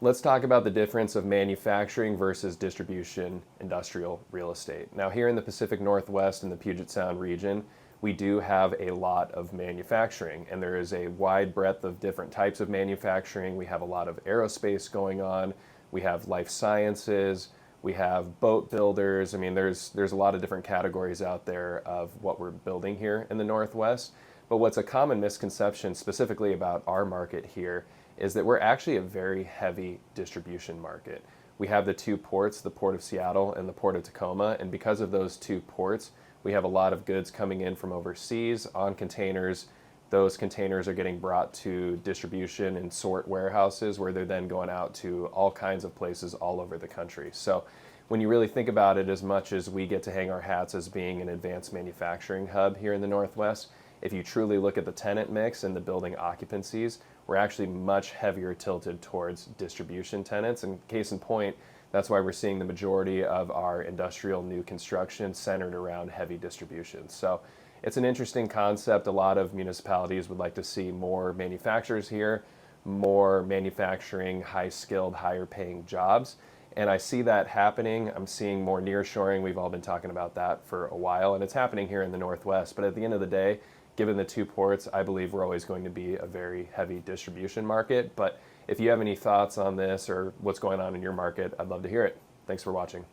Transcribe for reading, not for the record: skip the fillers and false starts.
Let's talk about the difference of manufacturing versus distribution industrial real estate. Now, here in the Pacific Northwest in the Puget Sound region, we do have a lot of manufacturing, and there is a wide breadth of different types of manufacturing. We have a lot of aerospace going on. We have life sciences. We have boat builders. I mean, there's a lot of different categories out there of what we're building here in the Northwest. But what's a common misconception specifically about our market here is that we're actually a very heavy distribution market. We have the two ports, the Port of Seattle and the Port of Tacoma, and because of those two ports, we have a lot of goods coming in from overseas on containers. Those containers are getting brought to distribution and sort warehouses where they're then going out to all kinds of places all over the country. So when you really think about it, as much as we get to hang our hats as being an advanced manufacturing hub here in the Northwest, if you truly look at the tenant mix and the building occupancies, we're actually much heavier tilted towards distribution tenants. And case in point, that's why we're seeing the majority of our industrial new construction centered around heavy distribution. So it's an interesting concept. A lot of municipalities would like to see more manufacturers here, more manufacturing, high-skilled, higher-paying jobs. And I see that happening. I'm seeing more nearshoring. We've all been talking about that for a while, and it's happening here in the Northwest. But at the end of the day, given the two ports, I believe we're always going to be a very heavy distribution market. But if you have any thoughts on this or what's going on in your market, I'd love to hear it. Thanks for watching.